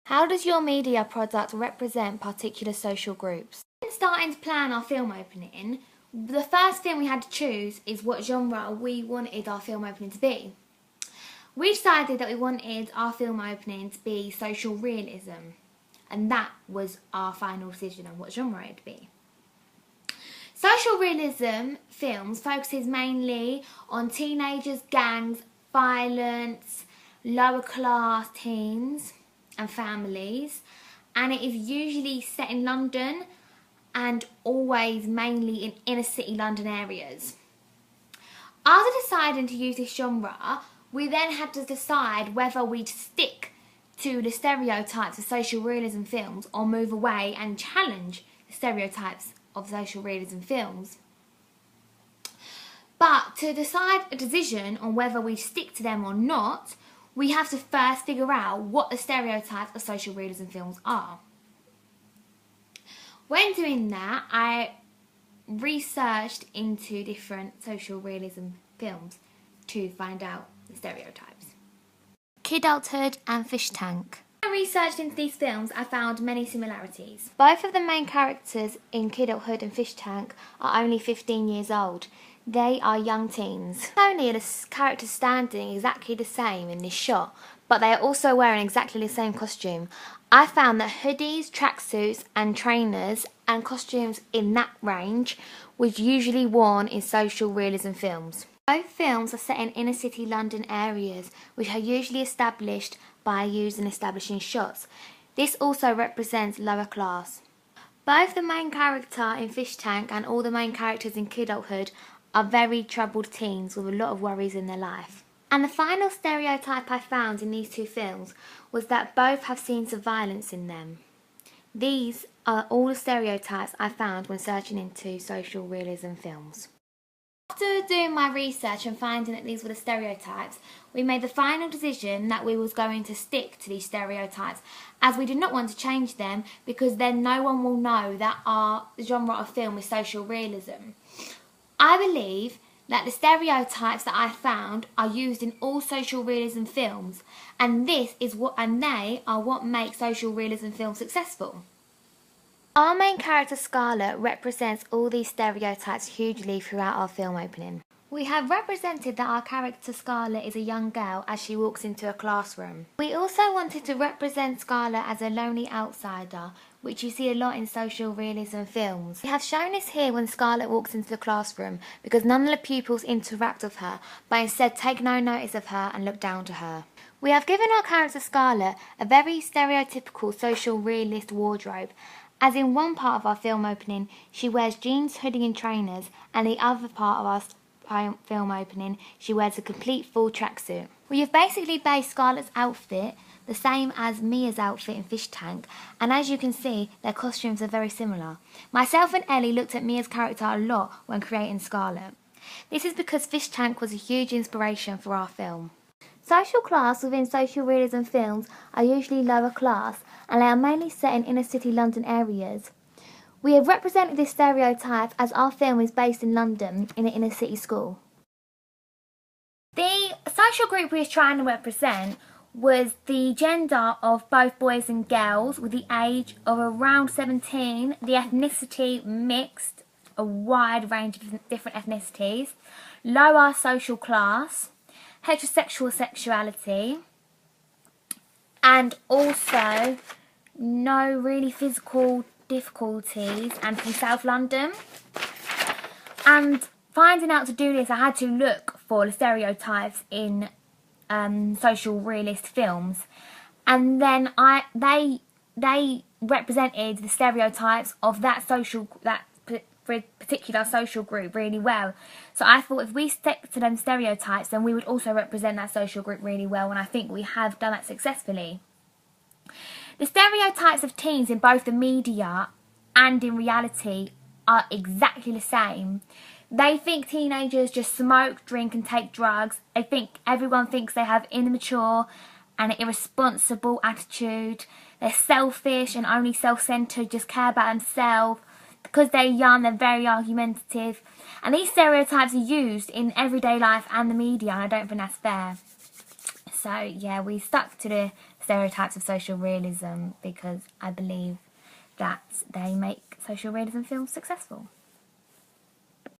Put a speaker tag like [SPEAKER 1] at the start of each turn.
[SPEAKER 1] How does your media product represent particular social groups? When starting to plan our film opening, the first thing we had to choose is what genre we wanted our film opening to be. We decided that we wanted our film opening to be social realism, and that was our final decision on what genre it would be. Social realism films focuses mainly on teenagers, gangs, violence, lower class teens and families, and it is usually set in London and always mainly in inner city London areas. After deciding to use this genre, we then had to decide whether we'd stick to the stereotypes of social realism films or move away and challenge the stereotypes of social realism films. But to decide a decision on whether we stick to them or not, we have to first figure out what the stereotypes of social realism films are. When doing that, I researched into different social realism films to find out the stereotypes. Kidulthood and Fish Tank. When I researched into these films, I found many similarities. Both of the main characters in Kidulthood and Fish Tank are only 15 years old. They are young teens. Not only are the characters standing exactly the same in this shot, but they are also wearing exactly the same costume. I found that hoodies, tracksuits and trainers and costumes in that range was usually worn in social realism films. Both films are set in inner city London areas, which are usually established by using establishing shots. This also represents lower class. Both the main character in Fish Tank and all the main characters in Kidulthood are very troubled teens with a lot of worries in their life. And the final stereotype I found in these two films was that both have scenes of violence in them. These are all the stereotypes I found when searching into social realism films. After doing my research and finding that these were the stereotypes, we made the final decision that we was going to stick to these stereotypes, as we did not want to change them, because then no one will know that our genre of film is social realism. I believe that the stereotypes that I found are used in all social realism films, and they are what make social realism films successful. Our main character Scarlett represents all these stereotypes hugely throughout our film opening. We have represented that our character Scarlett is a young girl as she walks into a classroom. We also wanted to represent Scarlett as a lonely outsider, which you see a lot in social realism films. We have shown this here when Scarlett walks into the classroom, because none of the pupils interact with her, but instead take no notice of her and look down to her. We have given our character Scarlett a very stereotypical social realist wardrobe, as in one part of our film opening she wears jeans, hoodie and trainers, and the other part of our film opening she wears a complete full tracksuit. We have basically based Scarlett's outfit the same as Mia's outfit in Fish Tank, and as you can see, their costumes are very similar. Myself and Ellie looked at Mia's character a lot when creating Scarlett. This is because Fish Tank was a huge inspiration for our film. Social class within social realism films are usually lower class, and they are mainly set in inner city London areas. We have represented this stereotype as our film is based in London in an inner city school. The social group we were trying to represent was the gender of both boys and girls, with the age of around 17, the ethnicity mixed, a wide range of different ethnicities, lower social class, heterosexual sexuality, and also no really physical difficulties, and from South London. And finding out to do this, I had to look for the stereotypes in social realist films, and then they represented the stereotypes of that particular social group really well. So I thought if we stick to them stereotypes, then we would also represent that social group really well, and I think we have done that successfully. The stereotypes of teens in both the media and in reality are exactly the same. They think teenagers just smoke, drink and take drugs. Everyone thinks they have immature and irresponsible attitude. They're selfish and only self-centered, just care about themselves. Because they're young, they're very argumentative. And these stereotypes are used in everyday life and the media, and I don't think that's fair. So yeah, we stuck to the stereotypes of social realism because I believe that they make social realism films successful.